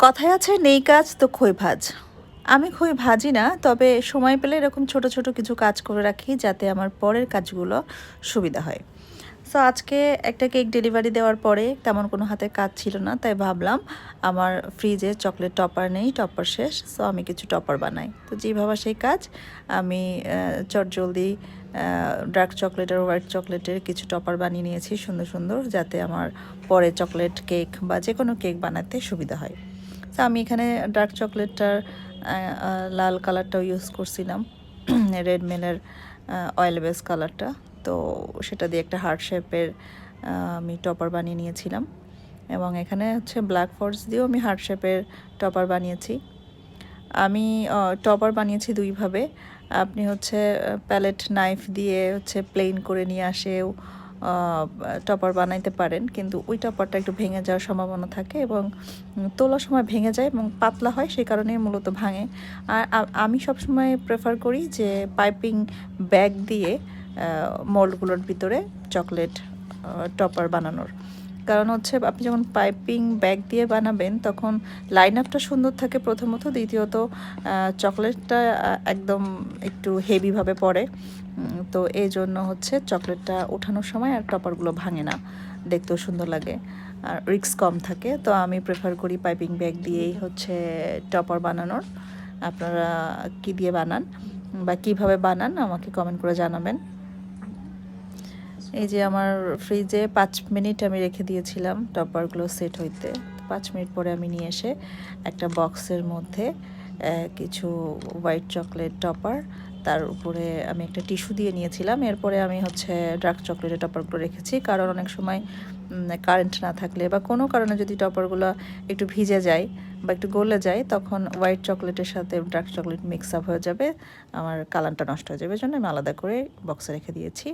কথায় আছে নেই কাজ তো খই ভাজ। আমি খই ভাজি না, তবে সময় পেলে এরকম ছোট ছোট কিছু কাজ করে রাখি যাতে আমার পরের কাজগুলো সুবিধা হয়। সো আজকে একটা কেক ডেলিভারি দেওয়ার পরে তেমন কোনো হাতে কাজ ছিল না, তাই ভাবলাম আমার ফ্রিজে চকলেট টপার নেই, টপার শেষ। সো আমি কিছু টপার বানাই। তো যেভাবে সেই কাজ আমি চটজলদি ডার্ক চকলেট আর হোয়াইট চকলেটের কিছু টপার বানিয়ে নিয়েছি সুন্দর সুন্দর, যাতে আমার পরে চকলেট কেক বা যে কোনো কেক বানাতে সুবিধা হয়। তো আমি এখানে ডার্ক চকলেটটার লাল কালারটাও ইউজ করছিলাম, রেড মেলের অয়েল বেস কালারটা। তো সেটা দিয়ে একটা হার্ট শেপের আমি টপার বানিয়ে নিয়েছিলাম, এবং এখানে হচ্ছে ব্ল্যাক ফরেস্ট দিয়েও আমি হার্ট শেপের টপার বানিয়েছি। আমি টপার বানিয়েছি দুইভাবে। আপনি হচ্ছে প্যালেট নাইফ দিয়ে হচ্ছে প্লেন করে নিয়ে আসেও টপার বানাইতে পারেন, কিন্তু ওই টপারটা একটু ভেঙে যাওয়ার সম্ভাবনা থাকে এবং তোলার সময় ভেঙে যায় এবং পাতলা হয়, সেই কারণেই মূলত ভাঙে। আর আমি সবসময় প্রেফার করি যে পাইপিং ব্যাগ দিয়ে মোল্ডগুলোর ভিতরে চকলেট টপার বানানোর। কারণ হচ্ছে আপনি যখন পাইপিং ব্যাগ দিয়ে বানাবেন তখন লাইন আপটা সুন্দর থাকে প্রথমত, দ্বিতীয়ত চকলেটটা একদম একটু হেভিভাবে পড়ে। তো এই জন্য হচ্ছে চকলেটটা ওঠানোর সময় আর টপারগুলো ভাঙে না, দেখতেও সুন্দর লাগে আর রিস্ক কম থাকে। তো আমি প্রেফার করি পাইপিং ব্যাগ দিয়েই হচ্ছে টপার বানানোর। আপনারা কি দিয়ে বানান বা কিভাবে বানান আমাকে কমেন্ট করে জানাবেন। এই যে আমার ফ্রিজে 5 মিনিট আমি রেখে দিয়েছিলাম টপারগুলো সেট হইতে। 5 মিনিট পরে আমি নিয়ে এসে একটা বক্সের মধ্যে কিছু হোয়াইট চকলেট টপার, তার উপরে আমি একটা টিস্যু দিয়ে নিয়েছিলাম। এরপরে আমি হচ্ছে ডার্ক চকলেটের টপারগুলো রেখেছি, কারণ অনেক সময় কারেন্ট না থাকলে বা কোনো কারণে যদি টপারগুলো একটু ভিজে যায় বা একটু গলে যায়, তখন হোয়াইট চকলেটের সাথে ডার্ক চকলেট মিক্স আপ হয়ে যাবে, আমার কালারটা নষ্ট হয়ে যাবে। এই জন্য আমি আলাদা করে বক্সে রেখে দিয়েছি।